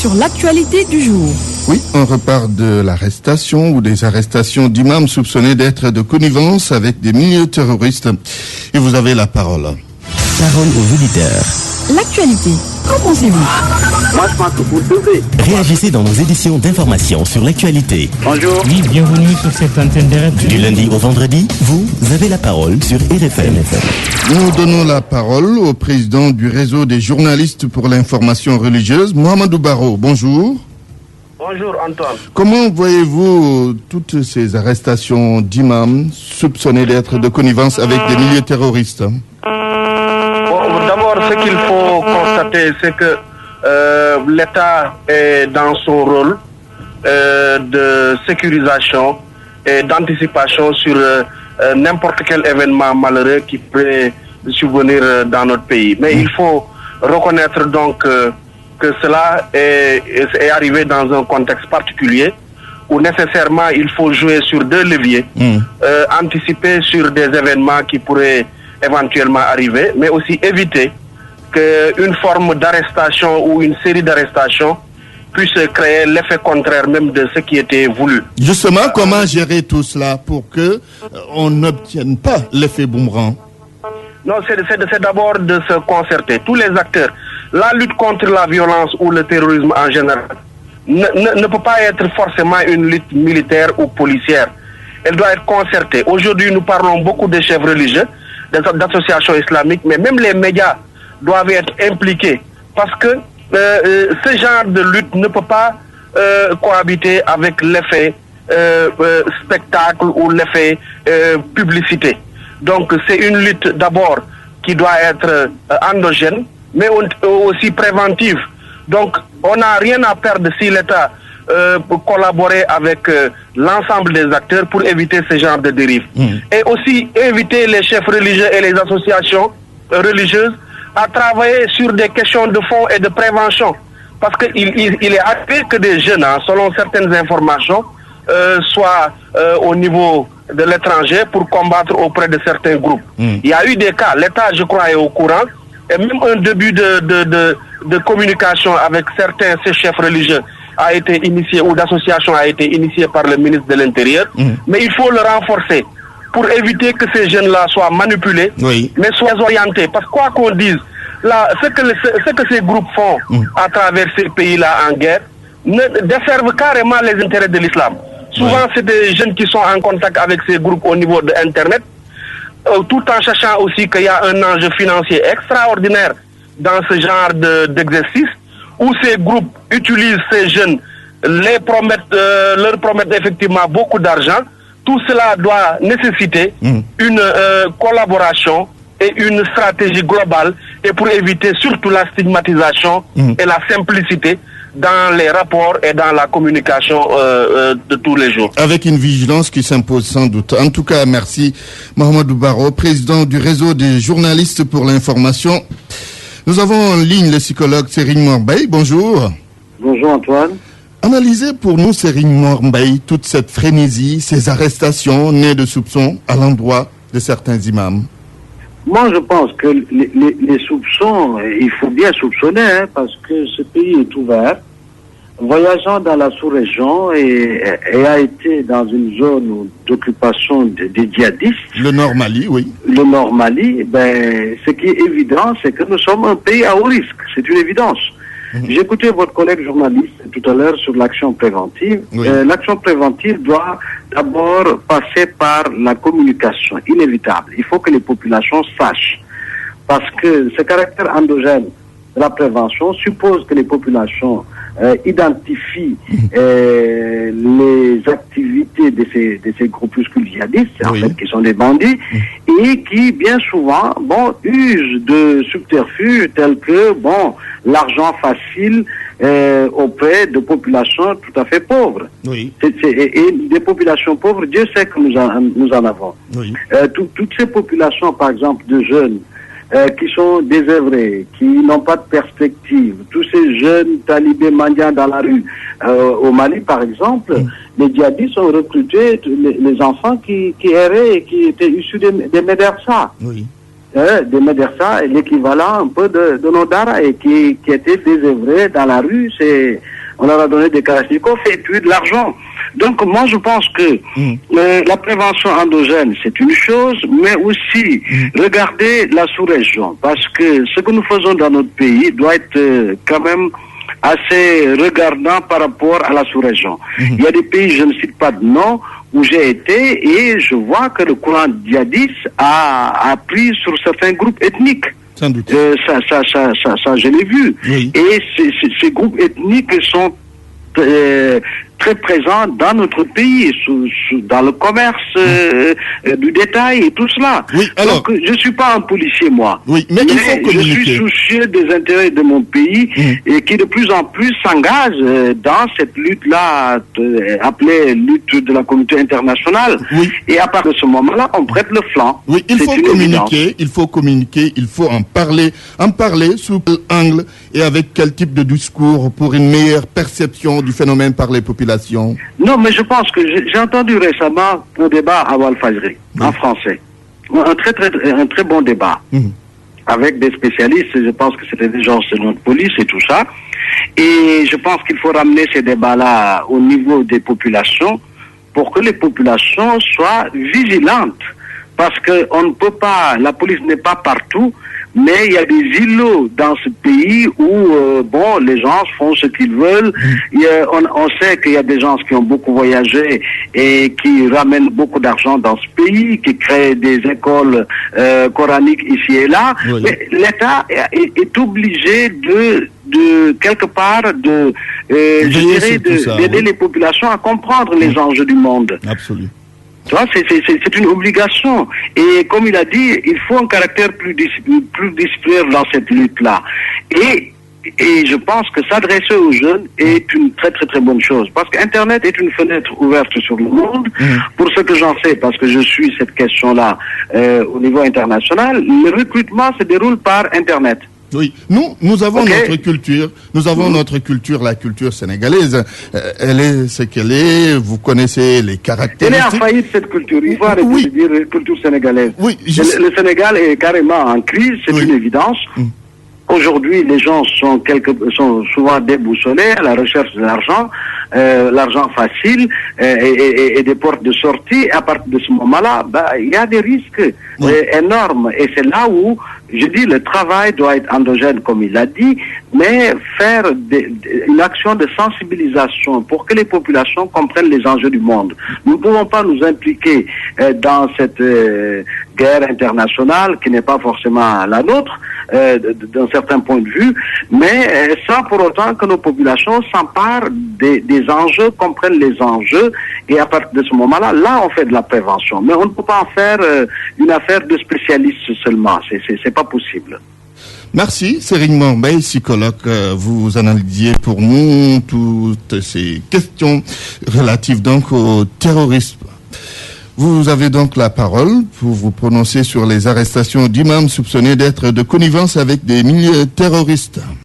sur l'actualité du jour. Oui, on repart de l'arrestation ou des arrestations d'imams soupçonnés d'être de connivence avec des milieux terroristes. Et vous avez la parole. Parole aux auditeurs. L'actualité, qu'en pensez-vous? Moi, je pense que vous devez. Réagissez dans nos éditions d'information sur l'actualité. Bonjour. Oui, bienvenue sur cette antenne de radio. Du lundi au vendredi, vous avez la parole sur RFM. Nous donnons la parole au président du réseau des journalistes pour l'information religieuse, Mohamedou Barro. Bonjour. Bonjour Antoine. Comment voyez-vous toutes ces arrestations d'imams soupçonnés d'être de connivence avec des milieux terroristes? D'abord, ce qu'il faut constater, c'est que l'État est dans son rôle de sécurisation et d'anticipation sur n'importe quel événement malheureux qui peut survenir dans notre pays. Mais il faut reconnaître donc que cela est arrivé dans un contexte particulier où nécessairement il faut jouer sur deux leviers, anticiper sur des événements qui pourraient éventuellement arriver, mais aussi éviter qu'une forme d'arrestation ou une série d'arrestations puisse créer l'effet contraire même de ce qui était voulu. Justement, comment gérer tout cela pour que on n'obtienne pas l'effet boomerang? Non, c'est d'abord de se concerter. Tous les acteurs, la lutte contre la violence ou le terrorisme en général ne peut pas être forcément une lutte militaire ou policière. Elle doit être concertée. Aujourd'hui, nous parlons beaucoup de chefs religieux, d'associations islamiques, mais même les médias doivent être impliqués parce que ce genre de lutte ne peut pas cohabiter avec l'effet spectacle ou l'effet publicité. Donc c'est une lutte d'abord qui doit être endogène, mais aussi préventive. Donc on n'a rien à perdre si l'État collaborer avec l'ensemble des acteurs pour éviter ce genre de dérive. Et aussi inviter les chefs religieux et les associations religieuses à travailler sur des questions de fond et de prévention. Parce qu'il est arrivé que des jeunes, selon certaines informations, soient au niveau de l'étranger pour combattre auprès de certains groupes. Il y a eu des cas, l'État je crois est au courant, et même un début de communication avec certains ces chefs religieux a été initié ou d'association a été initié par le ministre de l'Intérieur, mais il faut le renforcer pour éviter que ces jeunes-là soient manipulés, mais soient orientés. Parce que quoi qu'on dise, là, ce que ces groupes font à travers ces pays-là en guerre desservent carrément les intérêts de l'islam. Souvent, c'est des jeunes qui sont en contact avec ces groupes au niveau de Internet, tout en sachant aussi qu'il y a un enjeu financier extraordinaire dans ce genre d'exercice, où ces groupes utilisent ces jeunes, leur promettent effectivement beaucoup d'argent. Tout cela doit nécessiter une collaboration et une stratégie globale, et pour éviter surtout la stigmatisation et la simplicité dans les rapports et dans la communication de tous les jours. Avec une vigilance qui s'impose sans doute. En tout cas, merci Mohamedou Barro, président du réseau des journalistes pour l'information. Nous avons en ligne le psychologue Serigne Mor-Mbaye. Bonjour. Bonjour Antoine. Analysez pour nous, Serigne Mor-Mbaye, toute cette frénésie, ces arrestations nées de soupçons à l'endroit de certains imams. Moi, je pense que les soupçons, il faut bien soupçonner, parce que ce pays est ouvert. Voyageant dans la sous-région et a été dans une zone d'occupation des djihadistes. Le Nord Mali, oui. Le Nord Mali, ce qui est évident, c'est que nous sommes un pays à haut risque. C'est une évidence. J'ai écouté votre collègue journaliste tout à l'heure sur l'action préventive. Oui. L'action préventive doit d'abord passer par la communication, inévitable. Il faut que les populations sachent. Parce que ce caractère endogène de la prévention suppose que les populations identifient les activités de ces groupuscules djihadistes, en fait, qui sont des bandits, et qui, bien souvent, usent de subterfuges tels que, l'argent facile auprès de populations tout à fait pauvres. Oui. Et des populations pauvres, Dieu sait que nous en avons. Oui. Toutes ces populations, par exemple, de jeunes, qui sont désœuvrés, qui n'ont pas de perspective, tous ces jeunes talibés mendiants dans la rue. Au Mali, par exemple, les djihadistes ont recruté les enfants qui erraient et qui étaient issus des médersa. Oui. des médersa, l'équivalent un peu de nos daras et qui étaient désœuvrés dans la rue. On leur a donné des kalachnikovs et puis de l'argent. Donc moi je pense que la prévention endogène c'est une chose, mais aussi regarder la sous-région, parce que ce que nous faisons dans notre pays doit être quand même assez regardant par rapport à la sous-région. Il y a des pays, je ne cite pas de nom, où j'ai été et je vois que le courant djihadiste a pris sur certains groupes ethniques. Sans doute. Ça, je l'ai vu. Oui. Et ces groupes ethniques sont très présents dans notre pays, dans le commerce du détail et tout cela. Oui, alors, donc, je ne suis pas un policier, moi. Oui, mais il faut communiquer. Je suis soucieux des intérêts de mon pays et qui de plus en plus s'engage dans cette lutte-là, appelée lutte de la communauté internationale. Oui. Et à partir de ce moment-là, on prête le flanc. Oui, il faut communiquer, il faut en parler sous quel angle et avec quel type de discours pour une meilleure perception du phénomène par les populations. Non, mais je pense que j'ai entendu récemment un débat à Walfadjri, en français. Un très bon débat. Avec des spécialistes, je pense que c'était des gens de notre police et tout ça. Et je pense qu'il faut ramener ces débats-là au niveau des populations pour que les populations soient vigilantes. Parce que on ne peut pas, la police n'est pas partout, mais il y a des îlots dans ce pays où les gens font ce qu'ils veulent. On sait qu'il y a des gens qui ont beaucoup voyagé et qui ramènent beaucoup d'argent dans ce pays, qui créent des écoles coraniques ici et là. Oui. Mais l'État est obligé de quelque part d'aider les populations à comprendre les enjeux du monde. Absolument. Tu vois, c'est une obligation. Et comme il a dit, il faut un caractère plus disciplinaire dans cette lutte-là. Et je pense que s'adresser aux jeunes est une très très très bonne chose. Parce qu'Internet est une fenêtre ouverte sur le monde. Pour ce que j'en sais, parce que je suis cette question-là au niveau international, le recrutement se déroule par Internet. Oui, nous avons notre culture, notre culture, la culture sénégalaise. Elle est ce qu'elle est, vous connaissez les caractéristiques. Elle est en faillite, cette culture. Il faut arrêter de dire culture sénégalaise. Oui, le Sénégal est carrément en crise, c'est une évidence. Aujourd'hui, les gens sont souvent déboussolés à la recherche de l'argent, l'argent facile et des portes de sortie. À partir de ce moment-là, il y a des risques énormes. Et c'est là où, je dis, le travail doit être endogène, comme il l'a dit, mais faire une action de sensibilisation pour que les populations comprennent les enjeux du monde. Nous ne pouvons pas nous impliquer dans cette guerre internationale qui n'est pas forcément la nôtre, d'un certain point de vue, mais sans pour autant que nos populations s'emparent des enjeux, comprennent les enjeux, et à partir de ce moment-là, on fait de la prévention. Mais on ne peut pas en faire une affaire de spécialistes seulement, c'est pas possible. Merci, Serigne Mor Mbaye, psychologue. Vous analysiez pour nous toutes ces questions relatives donc au terrorisme. Vous avez donc la parole pour vous prononcer sur les arrestations d'imams soupçonnés d'être de connivence avec des milieux terroristes.